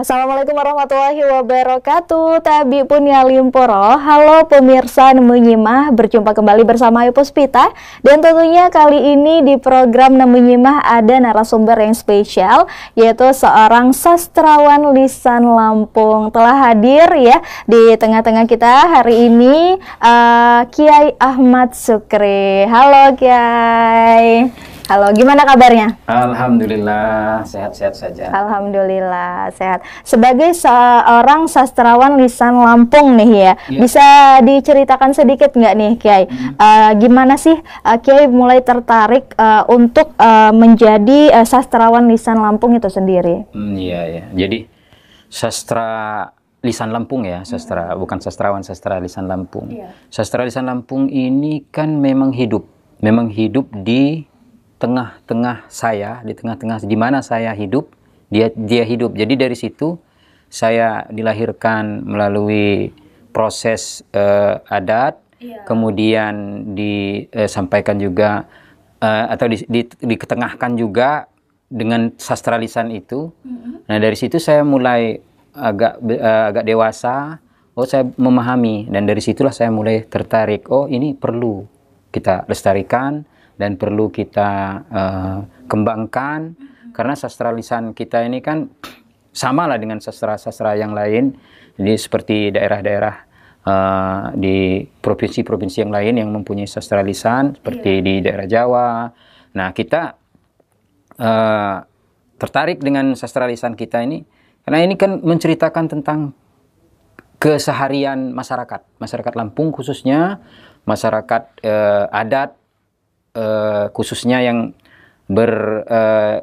Assalamualaikum warahmatullahi wabarakatuh. Tabi Punya Limporo. Halo pemirsa Nemu Nyimah, berjumpa kembali bersama Ayu Puspita. Dan tentunya kali ini di program Nemu Nyimah ada narasumber yang spesial, yaitu seorang sastrawan lisan Lampung. Telah hadir ya di tengah-tengah kita hari ini, Kiai Ahmad Sukri. Halo Kiai. Halo, gimana kabarnya? Alhamdulillah, sehat-sehat saja. Alhamdulillah, sehat. Sebagai seorang sastrawan lisan Lampung nih ya, bisa diceritakan sedikit nggak nih Kiai? Gimana sih Kiai mulai tertarik untuk menjadi sastrawan lisan Lampung itu sendiri? Iya. Jadi sastra lisan Lampung ya, sastra bukan sastrawan, sastra lisan Lampung. Sastra lisan Lampung ini kan memang hidup di tengah-tengah saya, di tengah-tengah di mana saya hidup, dia hidup. Jadi dari situ saya dilahirkan melalui proses adat, kemudian disampaikan juga atau diketengahkan juga dengan sastra lisan itu. Nah dari situ saya mulai agak dewasa, saya memahami, dan dari situlah saya mulai tertarik. Oh ini perlu kita lestarikan dan perlu kita kembangkan, karena sastra lisan kita ini kan sama lah dengan sastra-sastra yang lain. Jadi seperti daerah-daerah di provinsi-provinsi yang lain yang mempunyai sastra lisan, seperti di daerah Jawa. Nah kita tertarik dengan sastra lisan kita ini, karena ini kan menceritakan tentang keseharian masyarakat Lampung, khususnya masyarakat adat, khususnya yang bersuku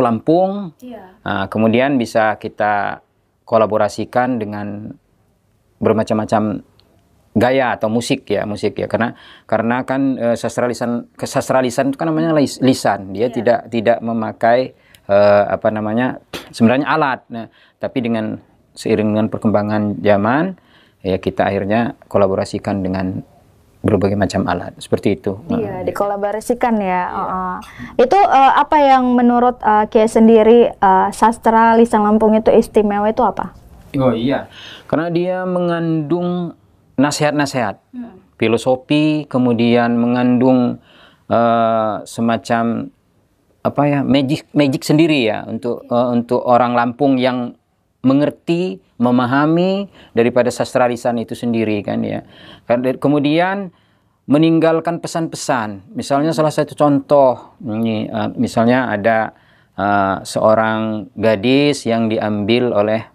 Lampung. Kemudian bisa kita kolaborasikan dengan bermacam-macam gaya atau musik ya, karena kan sastra lisan itu kan namanya lisan, dia tidak memakai sebenarnya alat. Nah, tapi seiring dengan perkembangan zaman ya, kita akhirnya kolaborasikan dengan berbagai macam alat seperti itu. Iya, dikolaborasikan ya. Itu apa yang menurut Kiai sendiri sastra lisan Lampung itu istimewa itu apa? Oh iya, karena dia mengandung nasihat-nasihat, filosofi, kemudian mengandung semacam magic sendiri ya untuk orang Lampung yang mengerti, memahami daripada sastra lisan itu sendiri kan ya. Kemudian meninggalkan pesan-pesan. Misalnya salah satu contoh ini, misalnya ada seorang gadis yang diambil oleh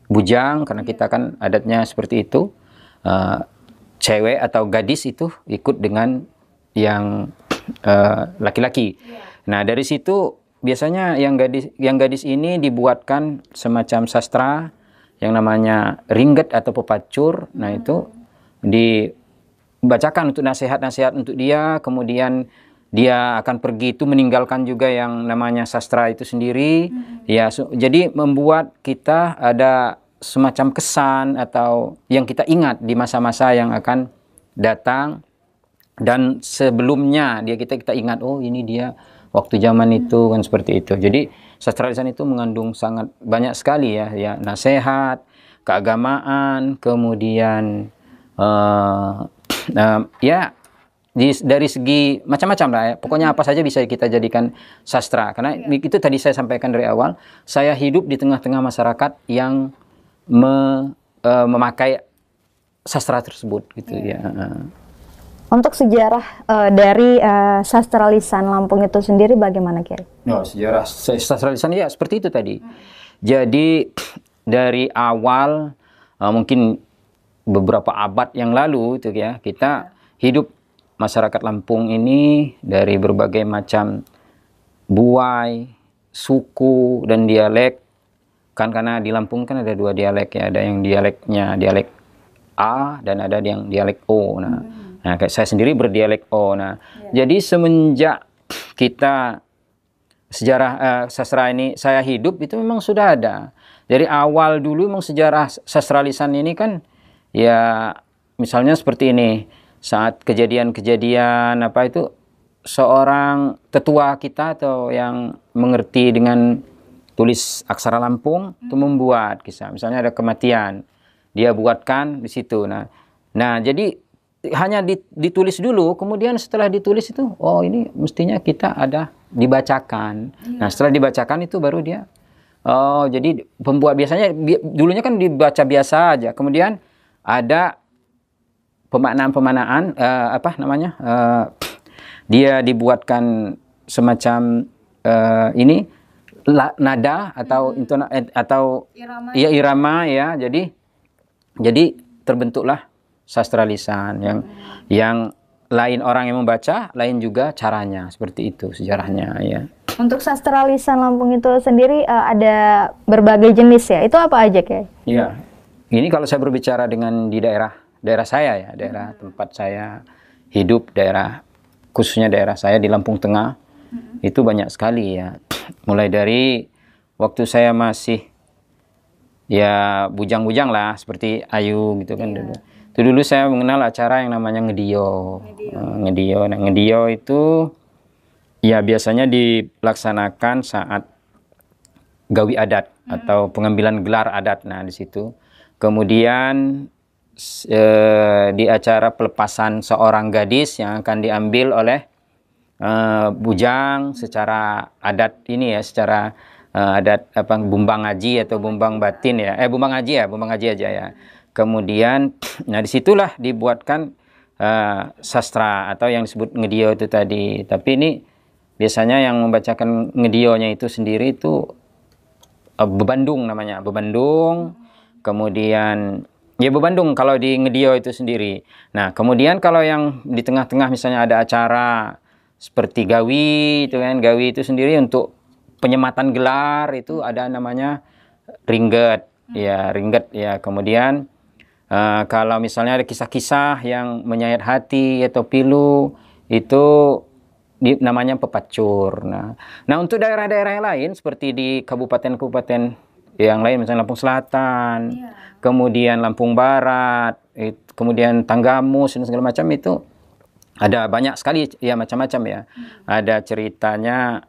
bujang, karena kita kan adatnya seperti itu. Cewek atau gadis itu ikut dengan yang laki-laki. Nah dari situ biasanya yang gadis ini dibuatkan semacam sastra yang namanya ringget atau pepacur. Nah itu dibacakan untuk nasihat-nasihat untuk dia, kemudian dia akan pergi itu meninggalkan juga yang namanya sastra itu sendiri. Ya, jadi membuat kita ada semacam kesan atau yang kita ingat di masa-masa yang akan datang, dan sebelumnya kita ingat, oh ini dia waktu zaman itu kan, seperti itu. Jadi sastra lisan itu mengandung sangat banyak sekali ya nasihat, keagamaan, kemudian dari segi macam-macam lah ya. Pokoknya apa saja bisa kita jadikan sastra. Karena itu tadi saya sampaikan dari awal, saya hidup di tengah-tengah masyarakat yang memakai sastra tersebut gitu ya. Untuk sejarah dari sastra lisan Lampung itu sendiri bagaimana Kiai? Sejarah sastra lisan ya seperti itu tadi. Jadi dari awal mungkin beberapa abad yang lalu itu ya, kita hidup masyarakat Lampung ini dari berbagai macam buai, suku dan dialek. Kan karena di Lampung kan ada dua dialek ya, ada yang dialek A dan ada yang dialek O. Nah, kayak saya sendiri berdialek O. Nah, jadi semenjak kita sejarah sastra ini saya hidup, itu memang sudah ada. Dari awal dulu memang sejarah sastra lisan ini kan ya, misalnya seperti ini, saat kejadian-kejadian seorang tetua kita atau yang mengerti dengan tulis aksara Lampung itu membuat kisah. Misalnya ada kematian, dia buatkan di situ. Nah jadi hanya ditulis dulu, kemudian setelah ditulis itu, oh ini mestinya kita ada dibacakan. Nah setelah dibacakan itu baru dia, oh jadi pembuat biasanya dulunya kan dibaca biasa aja, kemudian ada pemaknaan dia dibuatkan semacam ini nada atau irama ya, jadi terbentuklah sastra lisan yang lain orang yang membaca, lain juga caranya, seperti itu sejarahnya ya. Untuk sastra lisan Lampung itu sendiri ada berbagai jenis ya, itu apa aja Kiai? Iya, ini kalau saya berbicara dengan di daerah saya ya, daerah tempat saya hidup, khususnya daerah saya di Lampung Tengah, itu banyak sekali ya. Mulai dari waktu saya masih ya bujang-bujang lah, seperti Ayu gitu kan dulu. Itu dulu saya mengenal acara yang namanya ngedio. Nah, ngedio itu ya biasanya dilaksanakan saat gawi adat atau pengambilan gelar adat. Nah, di situ. Kemudian di acara pelepasan seorang gadis yang akan diambil oleh bujang secara adat ini ya, secara adat bumbang ngaji atau bumbang batin ya, bumbang ngaji aja ya. Kemudian nah disitulah dibuatkan sastra atau yang disebut ngedio itu tadi. Tapi ini biasanya yang membacakan ngedionya itu sendiri itu bebandung namanya, bebandung. Kemudian ya bebandung kalau di ngedio itu sendiri. Nah kemudian kalau yang di tengah-tengah misalnya ada acara seperti gawi itu kan, gawi itu sendiri untuk penyematan gelar itu ada namanya ringget ya. Kemudian kalau misalnya ada kisah-kisah yang menyayat hati atau pilu itu namanya pepacur. Nah untuk daerah-daerah yang lain seperti di kabupaten-kabupaten yang lain misalnya Lampung Selatan, kemudian Lampung Barat, kemudian Tanggamus dan segala macam itu ada banyak sekali ya, macam-macam ya. Ada ceritanya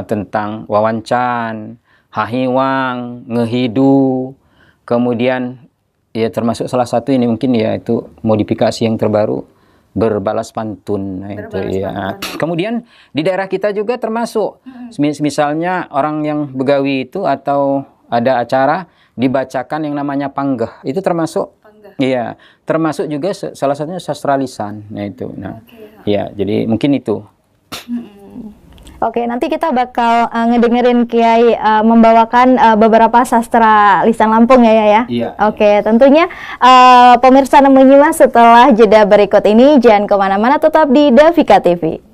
tentang wawancan, hahiwang, ngehidu, kemudian ya termasuk salah satu ini mungkin ya itu modifikasi yang terbaru berbalas pantun. Nah, itu ya. Kemudian di daerah kita juga termasuk misalnya orang yang begawi itu atau ada acara dibacakan yang namanya panggeh. Itu termasuk iya, termasuk juga salah satunya sastra lisan. Nah itu. Nah, ya, jadi mungkin itu. Oke, nanti kita bakal ngedengerin Kiai membawakan beberapa sastra lisan Lampung ya. Iya. Oke, tentunya pemirsa menyimak setelah jeda berikut ini. Jangan kemana-mana, tetap di Davika TV.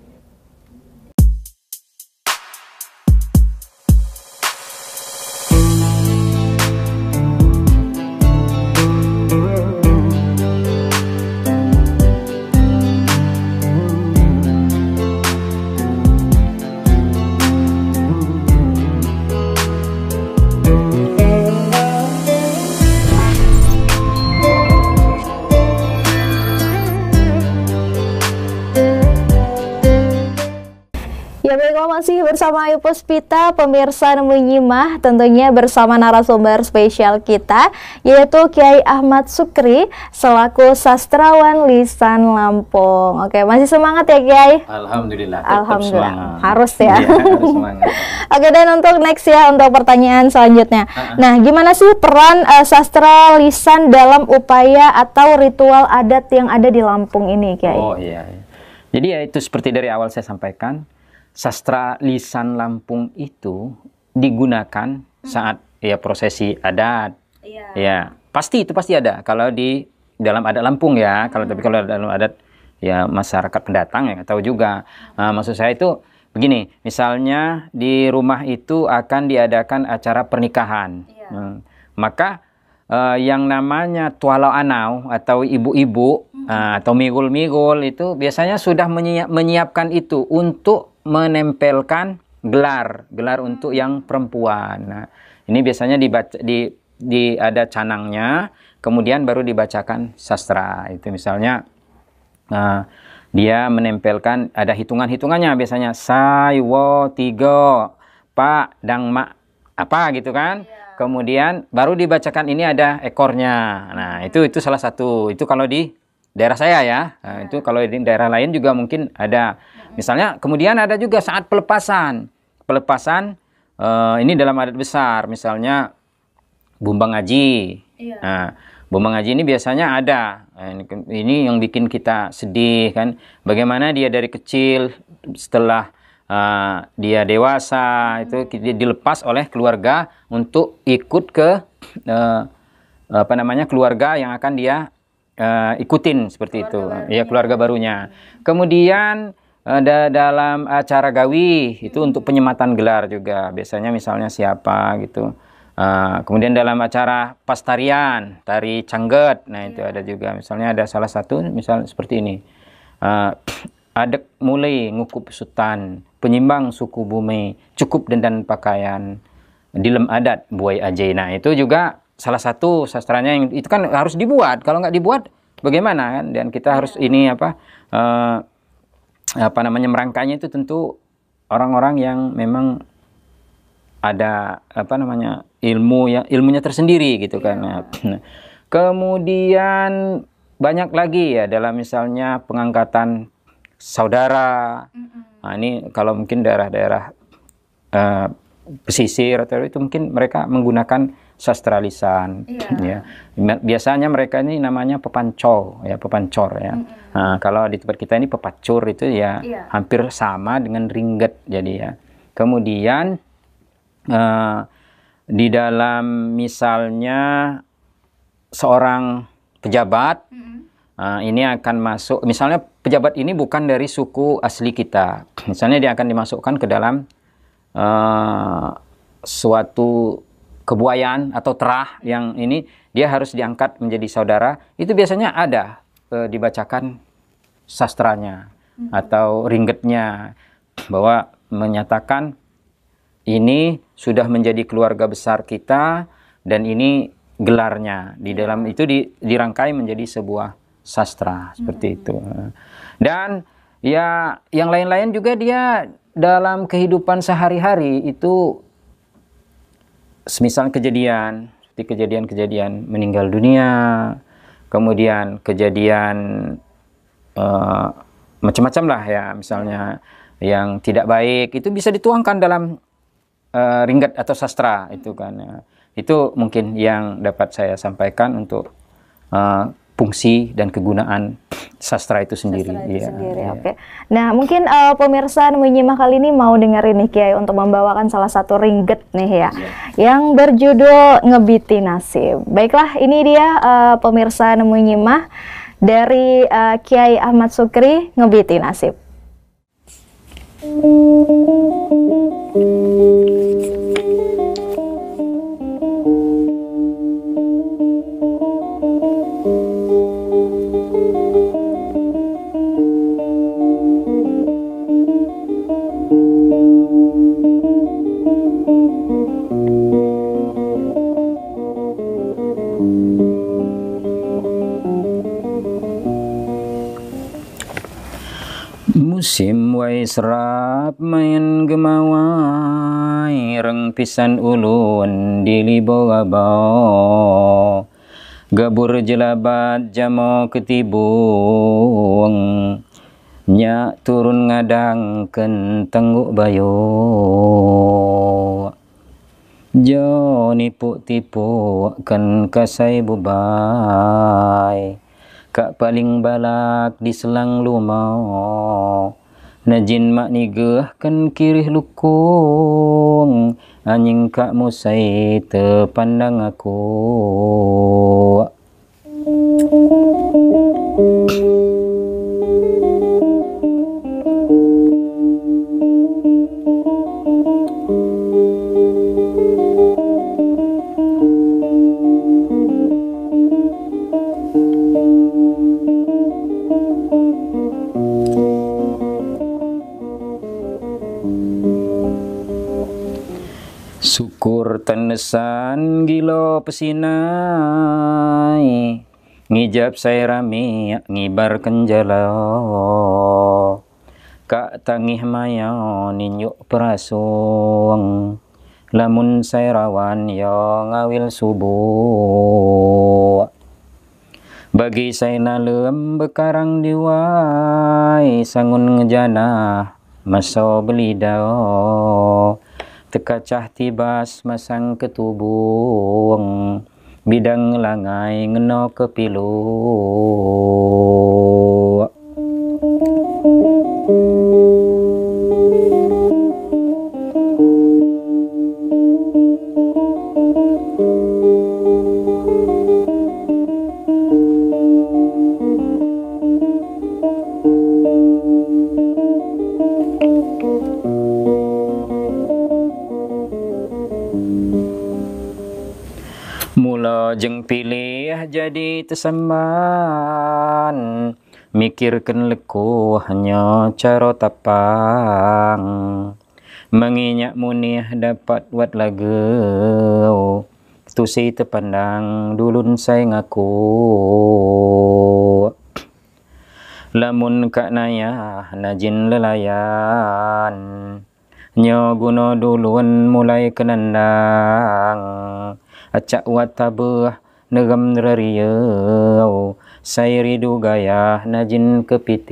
Ya baiklah, masih bersama Ayu Puspita, pemirsa menyimak tentunya bersama narasumber spesial kita yaitu Kiai Ahmad Sukri selaku sastrawan lisan Lampung. Oke, masih semangat ya Kiai? Alhamdulillah. Alhamdulillah. Semangat. Harus ya. Iya, harus semangat. Oke, dan untuk next ya, untuk pertanyaan selanjutnya. Nah, gimana sih peran sastra lisan dalam upaya atau ritual adat yang ada di Lampung ini, Kiai? Oh iya. Jadi ya itu seperti dari awal saya sampaikan, sastra lisan Lampung itu digunakan saat ya prosesi adat. Ya, pasti ada. Kalau di dalam adat Lampung ya, tapi kalau dalam adat ya masyarakat pendatang ya tahu juga. Maksud saya itu begini, misalnya di rumah itu akan diadakan acara pernikahan. Maka yang namanya tualau anau atau ibu-ibu atau migul-migul itu biasanya sudah menyiapkan itu untuk menempelkan gelar untuk yang perempuan. Nah, ini biasanya dibaca ada canangnya, kemudian baru dibacakan sastra. Itu misalnya dia menempelkan ada hitungannya biasanya sai wo tigo pak dang mak apa gitu kan. Kemudian baru dibacakan ini ada ekornya. Nah, itu salah satu. Itu kalau di daerah saya ya. Nah, itu kalau di daerah lain juga mungkin ada. Misalnya kemudian ada juga saat pelepasan. Pelepasan ini dalam adat besar, misalnya bumbang haji. Nah, bumbang haji ini biasanya ada. Nah, ini yang bikin kita sedih kan. Bagaimana dia dari kecil setelah dia dewasa itu dia dilepas oleh keluarga untuk ikut ke apa namanya keluarga yang akan dia ikutin seperti itu ya, keluarga barunya. Kemudian dalam acara gawi itu untuk penyematan gelar juga biasanya, misalnya siapa gitu. Kemudian dalam acara pastarian tari cangget, nah itu ada juga, misalnya ada salah satu misal seperti ini, adek mulai ngukup sutan, penyimbang suku bumi, cukup dandan pakaian, dilem adat buai ajai. Nah itu juga salah satu sastranya yang itu kan harus dibuat. Kalau nggak dibuat bagaimana kan? Dan kita harus ini apa namanya merangkainya itu tentu orang-orang yang memang ada apa namanya ilmunya tersendiri gitu kan. Nah, kemudian banyak lagi ya dalam misalnya pengangkatan saudara. Nah, ini kalau mungkin daerah-daerah pesisir atau itu mungkin mereka menggunakan sastra lisan. Ya. Biasanya mereka ini namanya pepancor ya, pepancor ya. Nah, kalau di tempat kita ini pepacur itu ya hampir sama dengan ringget jadi ya. Kemudian di dalam misalnya seorang pejabat, ini akan masuk, misalnya pejabat ini bukan dari suku asli kita, misalnya dia akan dimasukkan ke dalam suatu kebuayan atau terah yang ini dia harus diangkat menjadi saudara, itu biasanya ada dibacakan sastranya atau ringgetnya bahwa menyatakan ini sudah menjadi keluarga besar kita dan ini gelarnya. Di dalam itu dirangkai menjadi sebuah sastra seperti itu. Dan ya yang lain-lain juga dia dalam kehidupan sehari-hari itu semisal kejadian seperti kejadian-kejadian meninggal dunia, kemudian kejadian macam-macam lah ya, misalnya yang tidak baik itu bisa dituangkan dalam ringget atau sastra itu kan ya. Itu mungkin yang dapat saya sampaikan untuk fungsi dan kegunaan sastra itu sendiri. Oke. Nah, mungkin pemirsa menyimak kali ini mau dengerin nih Kiai untuk membawakan salah satu ringget nih ya, yang berjudul Ngebiti Nasib. Baiklah, ini dia pemirsa menyimak dari Kiai Ahmad Sukri, Ngebiti Nasib. Musim wai serap main gemawai, reng pisan ulun dilibau-bau, gabur jelabat jamo ketibung, nyak turun ngadangken tengguk bayo, jo nipu-tipu kan kasai bubai, kak paling balak di selang lumau, najin mak nigeh kan kirih lukung, anjing kak musai tepandang aku. Syukur tenesan gilo pesinai, ngijab saya rami ngibar kenjalo, kak tangih mayo ninyuk perasung, lamun sairawan yo ngawil subuh. Bagi saya nalem bekarang diwai sangun ngejanah maso belidao. Tekacah tibas masang ketubung bidang langai ngeno kepilu. Mula jeng pilih jadi tesamban, mikirkan leku hanya cara tapang. Menginyak munih dapat wat lagau, tusi tepandang dulun saya ngaku. Lamun kak naya najin lelayan, nyo guno dulun mulai kenandang. Acak watabah negam rariau, saya ridu gaya najin kepiting.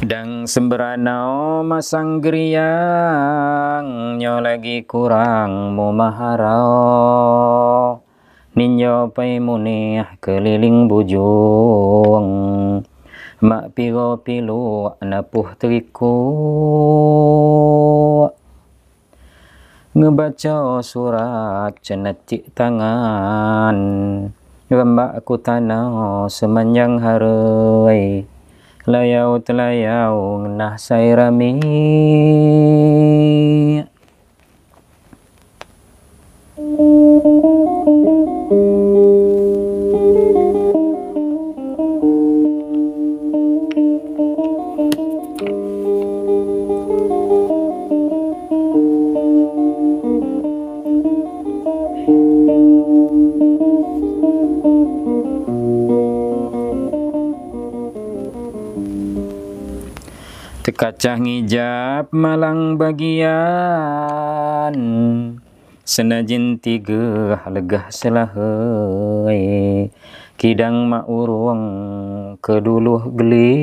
Dang semberanau masang geriang, nyo lagi kurang mu maharau. Ninyo pai munih keliling bujung, mak piro pilu napuh teriku. Ngebaca surat cenetik tangan, rembak aku tanau semanjang hari. Layau telayau nah saya rami. Tekacah ngijab malang bagian, senajin tiga legah selahai. Kidang mak urung keduluh geli,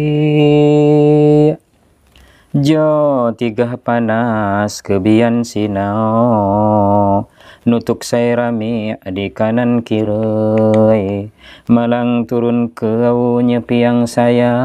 jo tiga panas kebian sinau. Nutuk saya rami di kanan kiri, malang turun kau nyepiang sayan.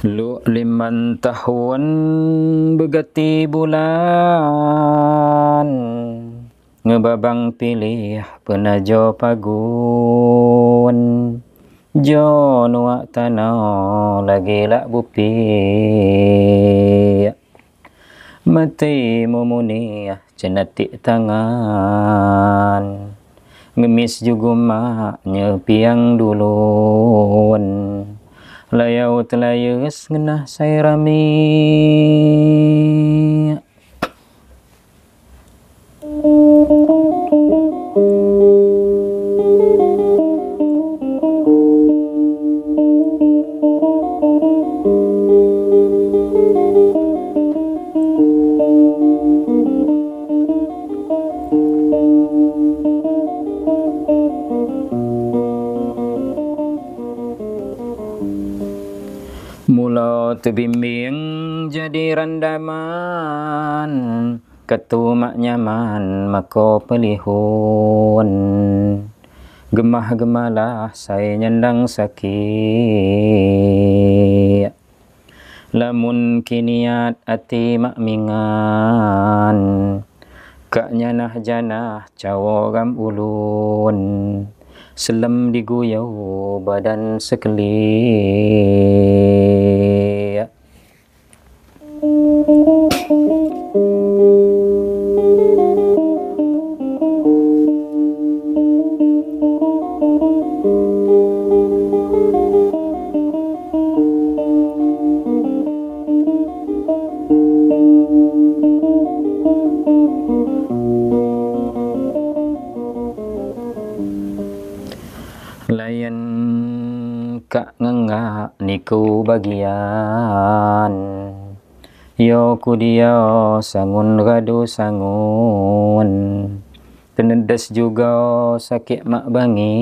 Lu 5 tahun begati bulan, ngebabang pilih penajo pagun. Jo nuak tanau lagi lak bupi, mati memuni cenetik tangan. Ngemis juga mak nyepiang dulun, layau telayus ngenah saya rami. Mula terbimbing jadi randaman, ketumak nyaman mako pelihun. Gemah-gemalah saya nyandang sakit, lamun kiniat ati makmingan, kak nyanah janah cawagam ulun, selam diguyau badan sekali. Layan kak ngengak niku bagian, yo kudia sangun gadu sangun, tenedas juga sakit mak bangi,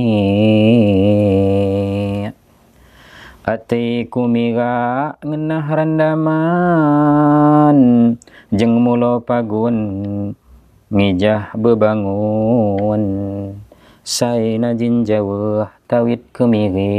ati kumira ngenah randaman, jeng mulo pagun ngijah bebangun, saya najin jauh tawit kemiri.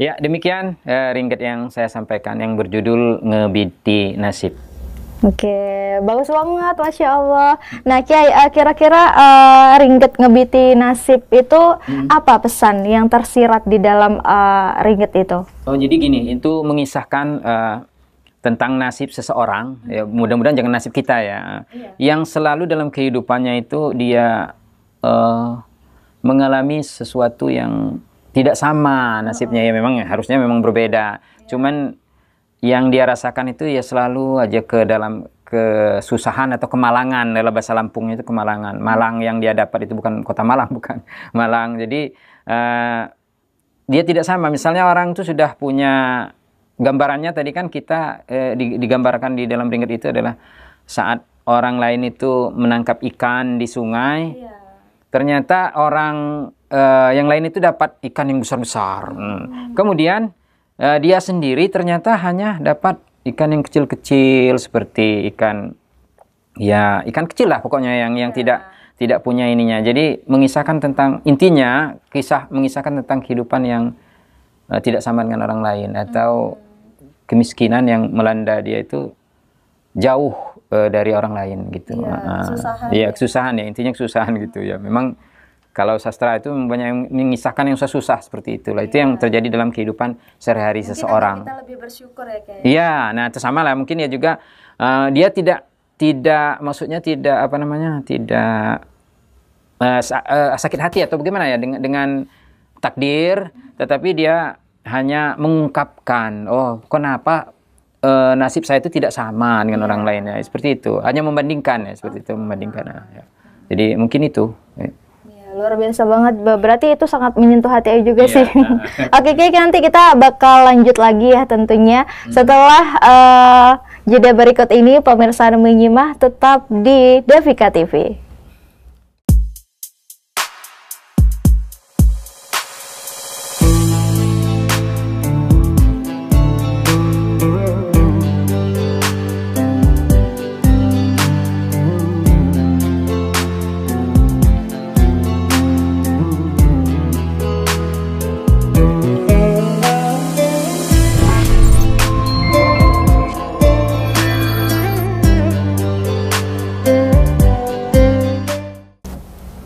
Ya, demikian ringket yang saya sampaikan yang berjudul Ngebiti Nasib. Oke, bagus banget, Masya Allah. Nah, Kiai, kira-kira ringket ngebiti nasib itu apa pesan yang tersirat di dalam ringket itu? Oh, jadi gini, itu mengisahkan tentang nasib seseorang, ya, mudah-mudahan jangan nasib kita ya, yang selalu dalam kehidupannya itu dia mengalami sesuatu yang tidak sama nasibnya, ya memang harusnya memang berbeda. Cuman yang dia rasakan itu ya selalu aja ke dalam kesusahan atau kemalangan. Dalam bahasa Lampungnya itu kemalangan. Malang yang dia dapat itu bukan kota Malang, bukan Malang. Jadi dia tidak sama. Misalnya orang itu sudah punya gambarannya, tadi kan kita digambarkan di dalam ringket itu adalah saat orang lain itu menangkap ikan di sungai, ternyata orang yang lain itu dapat ikan yang besar-besar. Kemudian dia sendiri ternyata hanya dapat ikan yang kecil-kecil, seperti ikan kecil lah pokoknya, yang tidak punya ininya. Jadi mengisahkan tentang, intinya mengisahkan tentang kehidupan yang tidak sama dengan orang lain, atau kemiskinan yang melanda dia itu jauh dari orang lain gitu. Kesusahan ya, intinya kesusahan gitu ya. Memang kalau sastra itu banyak mengisahkan yang susah-susah seperti itulah. Itu yang terjadi dalam kehidupan sehari-hari seseorang. Kita lebih bersyukur ya, Kiai. Iya, nah itu sama lah. Mungkin ya juga dia tidak maksudnya tidak sakit hati atau bagaimana ya dengan takdir, tetapi dia hanya mengungkapkan, oh kenapa nasib saya itu tidak sama dengan orang lain ya, seperti itu. Hanya membandingkan ya, seperti itu, membandingkan. Ya. Jadi mungkin itu. Luar biasa banget, berarti itu sangat menyentuh hati juga sih. Oke, nanti kita bakal lanjut lagi ya tentunya setelah jeda berikut ini. Pemirsa menyimak tetap di Devika TV.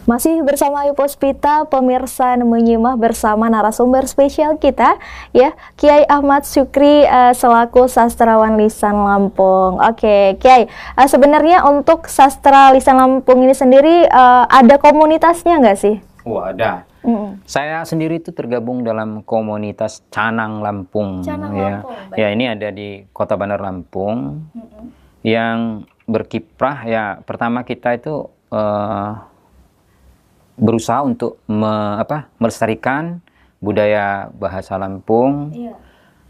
Masih bersama Ibu Puspita, pemirsa menyimak bersama narasumber spesial kita ya, Kiai Ahmad Syukri selaku sastrawan lisan Lampung. Oke, Kiai, sebenarnya untuk sastra lisan Lampung ini sendiri ada komunitasnya nggak sih? Ada. Saya sendiri itu tergabung dalam komunitas Canang Lampung. Ya. Lampung, ya, ini ada di Kota Bandar Lampung. Yang berkiprah ya, pertama kita itu berusaha untuk melestarikan budaya bahasa Lampung,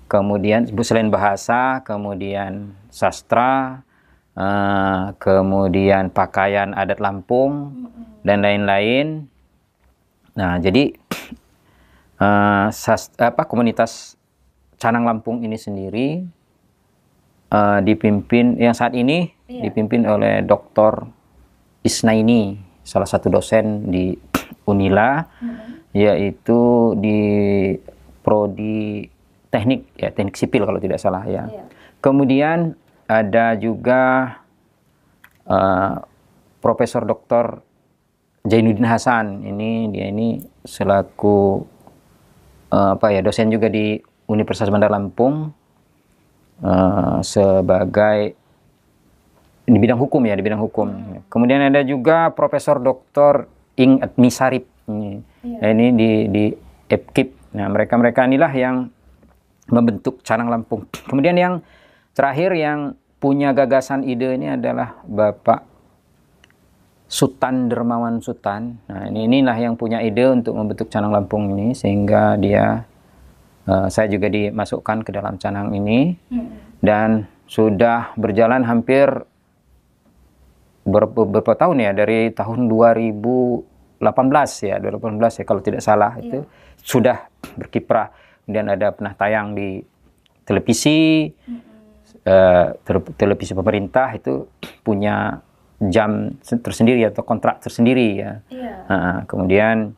kemudian selain bahasa, kemudian sastra, kemudian pakaian adat Lampung dan lain-lain. Nah, jadi komunitas Canang Lampung ini sendiri dipimpin yang saat ini dipimpin oleh Dr. Isnaini, salah satu dosen di Unila, yaitu di prodi teknik sipil kalau tidak salah ya. Kemudian ada juga Profesor Dr. Zainuddin Hasan, dia ini selaku dosen juga di Universitas Bandar Lampung, sebagai di bidang hukum. Kemudian ada juga Profesor Dr. Ing Admi Sarip, ini di EPKIP. Nah, mereka inilah yang membentuk Canang Lampung. Kemudian yang terakhir yang punya gagasan ide ini adalah Bapak Sutan Dermawan Sutan. Nah, inilah yang punya ide untuk membentuk Canang Lampung ini, sehingga saya juga dimasukkan ke dalam Canang ini, dan sudah berjalan hampir beberapa tahun ya, dari tahun 2018 ya kalau tidak salah, itu sudah berkiprah. Kemudian pernah tayang di televisi, televisi pemerintah itu punya jam tersendiri atau kontrak tersendiri ya. Kemudian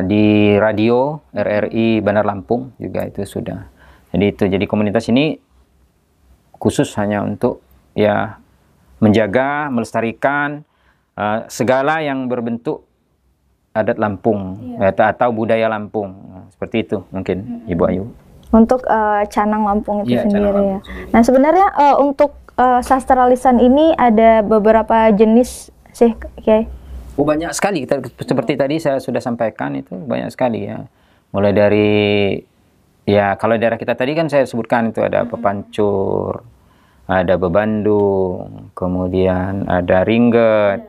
di radio RRI Bandar Lampung juga itu sudah. Jadi komunitas ini khusus hanya untuk ya menjaga, melestarikan segala yang berbentuk adat Lampung atau budaya Lampung. Seperti itu mungkin Ibu Ayu. Untuk Canang Lampung itu sendiri ya. Nah, sebenarnya untuk sastra lisan ini ada beberapa jenis sih, Kiai. Banyak sekali. Seperti tadi saya sudah sampaikan, itu banyak sekali ya. Mulai dari kalau daerah kita tadi kan saya sebutkan itu ada pepancur, ada bebandung, kemudian ada ringget.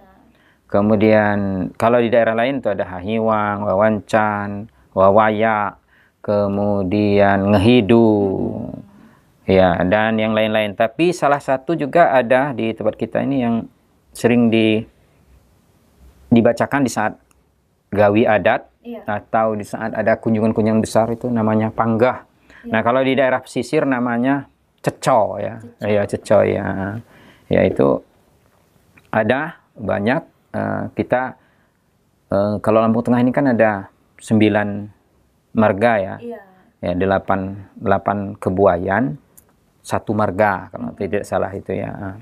Kemudian kalau di daerah lain itu ada hahiwang, wawancan, wawaya, kemudian ngehidu, ya, dan yang lain-lain. Tapi salah satu juga ada di tempat kita ini yang sering dibacakan di saat gawi adat, atau di saat ada kunjungan-kunjungan besar, itu namanya panggah. Nah, kalau di daerah pesisir namanya ceco ya. Ceco ya. Ya, itu ada banyak. Kita kalau Lampung Tengah ini kan ada 9 marga ya. 8 kebuayan, 1 marga kalau tidak salah itu ya.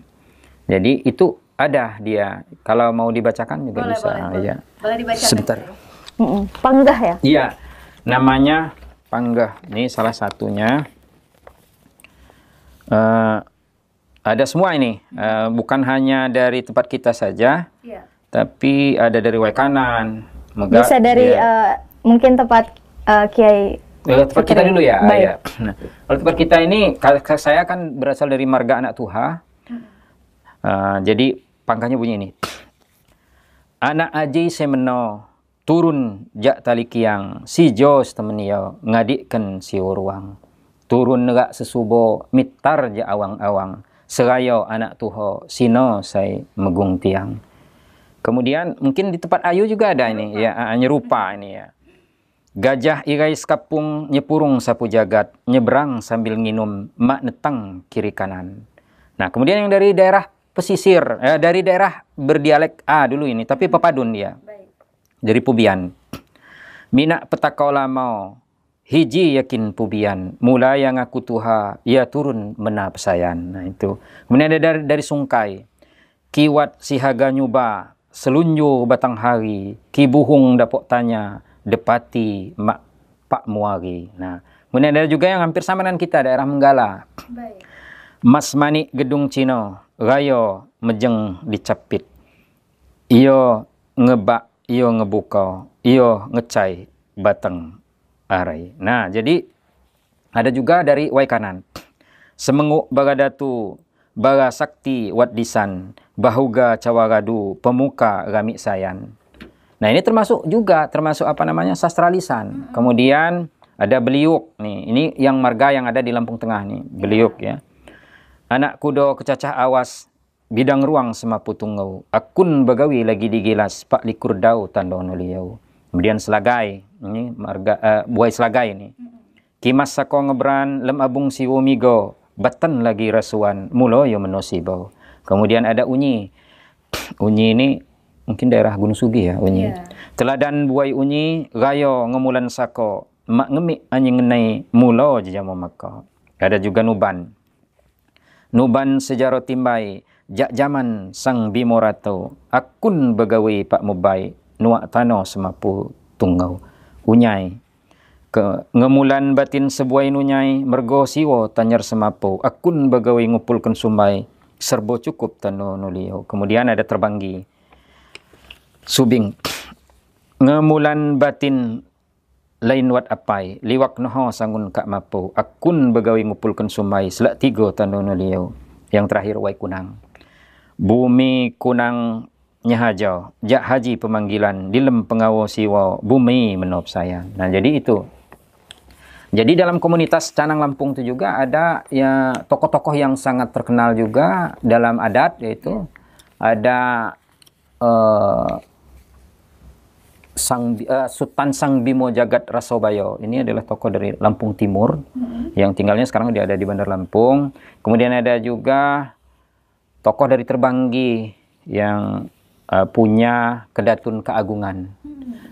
Jadi itu ada dia. Kalau mau dibacakan juga bisa. Ya. Boleh dibacakan. Sebentar. Panggah ya? Iya. Namanya panggah. Ini salah satunya. Ada semua ini. Bukan hanya dari tempat kita saja. Tapi ada dari Waikanan. Bisa dari mungkin tempat Kiai. Tempat kita dulu ya. Ya. Nah, kalau tempat kita ini, saya kan berasal dari marga Anak Tuha. Jadi pangkahnya bunyi ini. Anak aji semeno turun jak tali kiang si jos temenio ngadikkan si uruang turun negak sesubo mitar ja awang-awang serayo anak tuho sino say megung tiang. Kemudian mungkin di tempat Ayu juga ada ini ya, nyerupa ini ya. Gajah irai sekapung nyepurung sapu jagat nyebrang sambil nginum mak netang kiri kanan. Nah, kemudian yang dari daerah pesisir, dari daerah berdialek dulu ini, tapi pepadun dia. Dari Pubian. Minak petakau lamau, hiji yakin Pubian, mulai yang aku tuha, ia turun mena pesayan. Nah, itu. Kemudian ada dari Sungkai. Kiwat sihaga nyuba, selunjur batang hari, kibuhung dapok tanya, depati mak pak muari. Nah, kemudian ada juga yang hampir sama dengan kita, daerah Menggala. Mas manik gedung Cino, rayo mejeng dicapit. Iyo ngebak, iyo ngebuka, iyo ngecai batang arai. Nah, jadi ada juga dari Waikanan. Semenguk bagadatu, bara sakti wat disan, bahuga cawaradu, pemuka ramik sayan. Nah, ini termasuk apa namanya sastra lisan. Kemudian Ada Beliuk nih. Ini yang marga yang ada di Lampung Tengah nih, Beliuk ya. Anak kudo kecacah awas, bidang ruang semapu tunggau. Akun bagawi lagi digilas, pak likur dau tandono liau. Kemudian Selagai, ini marga buai Selagai ini. Kimas sako ngebran lem abung si womigo, batan lagi rasuan, mulo yo menosibau. Kemudian ada Unyi. Unyi ini mungkin daerah Gunung Sugi ya, Unyi. Teladan buai Unyi, gayo ngemulan sako, mak ngemik anjing ngenai mulo jajamo maka. Ada juga Nuban. Nuban sejaro timbai, jak zaman sang bimorato, akun begawi pak mubai, nuak tano semapu tunggau. Unyai, ngemulan batin sebuai nunyai, mergo siwo tanyar semapu, akun begawi ngupulkan sumbai, serbo cukup tano nulio. Kemudian ada Terbanggi. Subing, ngemulan batin lain wat apai, liwak noho sangun kak mapu, akun begawi ngupulkan sumai, selak tigo tanono liau. Yang terakhir Wai Kunang. Bumi kunang nyahajau, jak haji pemanggilan, dilem pengawo siwo, bumi menop sayang. Nah jadi itu. Jadi dalam komunitas Canang Lampung itu juga ada ya tokoh-tokoh yang sangat terkenal juga dalam adat, yaitu ada Sultan Sang Bimo Jagat Rasobayo. Ini adalah tokoh dari Lampung Timur yang tinggalnya sekarang dia ada di Bandar Lampung. Kemudian ada juga tokoh dari Terbanggi yang punya kedatun keagungan.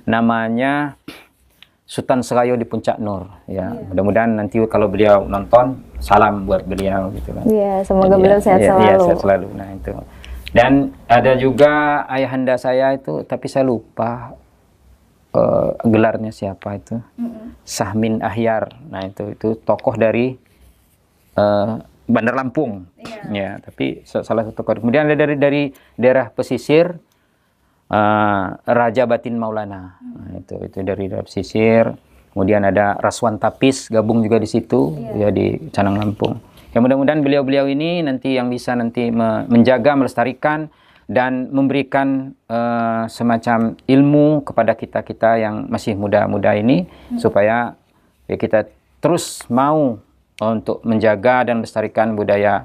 Namanya Sultan Serayo di Puncak Nur. Ya, mudah-mudahan nanti kalau beliau nonton, salam buat beliau gitu kan. Iya, semoga beliau sehat selalu. Iya, sehat selalu. Nah itu. Dan ada juga ayahanda saya itu, tapi saya lupa gelarnya siapa itu. Sahmin Ahyar. Nah itu tokoh dari Bandar Lampung. Ya, tapi salah satu tokoh. Kemudian ada dari daerah pesisir, Raja Batin Maulana. Nah, itu dari daerah pesisir. Kemudian ada Raswan Tapis gabung juga di situ, ya di Canang Lampung. Ya mudah-mudahan beliau-beliau ini nanti yang bisa nanti menjaga, melestarikan dan memberikan semacam ilmu kepada kita-kita yang masih muda-muda ini supaya ya kita terus mau untuk menjaga dan melestarikan budaya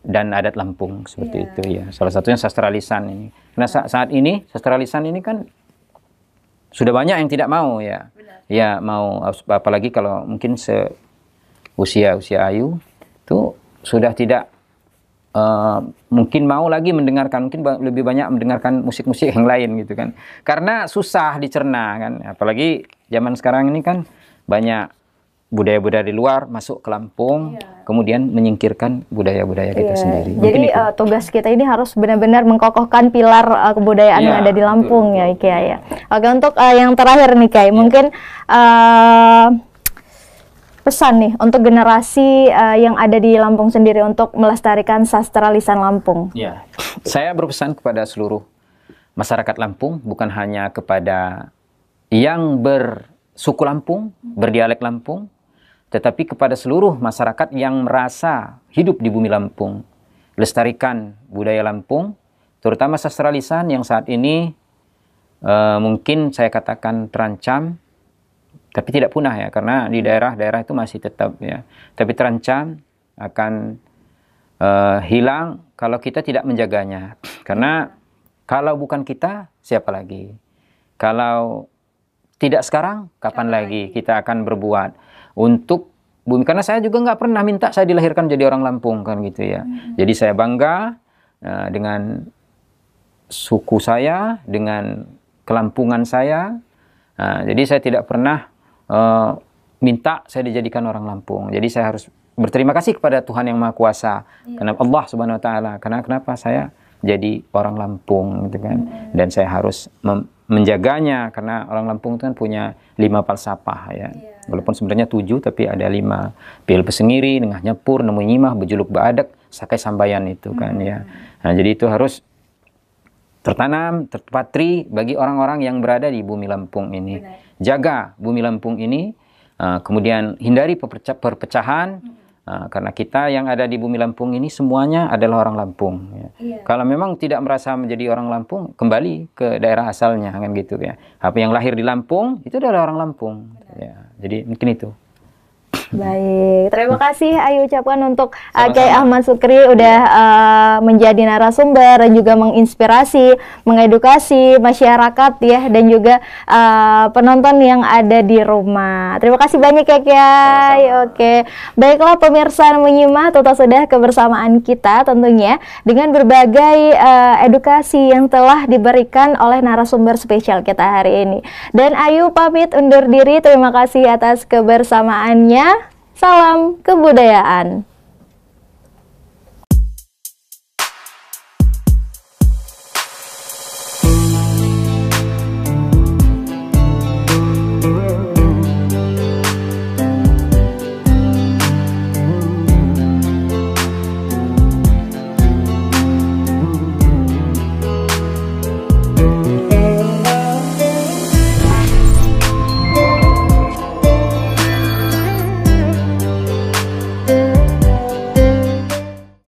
dan adat Lampung seperti itu ya. Salah satunya sastra lisan ini. Karena saat ini sastra lisan ini kan sudah banyak yang tidak mau ya. Benar. Ya mau, apalagi kalau mungkin usia Ayu itu sudah tidak mungkin mau lagi mendengarkan, mungkin lebih banyak mendengarkan musik-musik yang lain gitu kan, karena susah dicerna kan, apalagi zaman sekarang ini kan banyak budaya-budaya di luar masuk ke Lampung, kemudian menyingkirkan budaya-budaya kita sendiri. Jadi tugas kita ini harus benar-benar mengkokohkan pilar kebudayaan yang ada di Lampung, betul, ya Kiai ya. Oke, untuk yang terakhir nih Kiai, mungkin pesan nih untuk generasi yang ada di Lampung sendiri untuk melestarikan sastra lisan Lampung. Ya, saya berpesan kepada seluruh masyarakat Lampung, bukan hanya kepada yang bersuku Lampung, berdialek Lampung, tetapi kepada seluruh masyarakat yang merasa hidup di bumi Lampung. Lestarikan budaya Lampung, terutama sastra lisan yang saat ini mungkin saya katakan terancam, tapi tidak punah ya, karena di daerah-daerah itu masih tetap ya. Tapi terancam akan hilang kalau kita tidak menjaganya. Karena kalau bukan kita, siapa lagi? Kalau tidak sekarang, kapan lagi kita akan berbuat untuk bumi? Karena saya juga nggak pernah minta saya dilahirkan jadi orang Lampung kan gitu ya. Jadi saya bangga dengan suku saya, dengan kelampungan saya. Jadi saya tidak pernah minta saya dijadikan orang Lampung. Jadi saya harus berterima kasih kepada Tuhan Yang Maha Kuasa, karena Allah Subhanahu Wa Taala. Karena kenapa saya jadi orang Lampung gitu kan? Dan saya harus menjaganya, karena orang Lampung itu kan punya 5 falsafah ya. Walaupun sebenarnya 7, tapi ada 5. Pil pesengiri, nengah nyepur, nemu nyimah, bejuluk baadak, sakai sambayan itu kan ya. Nah, jadi itu harus tertanam, terpatri bagi orang-orang yang berada di bumi Lampung ini. Jaga bumi Lampung ini, kemudian hindari perpecahan, karena kita yang ada di bumi Lampung ini semuanya adalah orang Lampung. Ya. Kalau memang tidak merasa menjadi orang Lampung, kembali ke daerah asalnya kan gitu ya. Apa yang lahir di Lampung itu adalah orang Lampung. Ya, jadi mungkin itu. Baik, terima kasih Ayu ucapkan untuk Sama-sama. Kiai Ahmad Sukri udah menjadi narasumber dan juga menginspirasi, mengedukasi masyarakat ya, dan juga penonton yang ada di rumah. Terima kasih banyak ya Kiai. Oke, baiklah pemirsa menyimak total sudah kebersamaan kita tentunya dengan berbagai edukasi yang telah diberikan oleh narasumber spesial kita hari ini. Dan Ayu pamit undur diri, terima kasih atas kebersamaannya. Salam kebudayaan.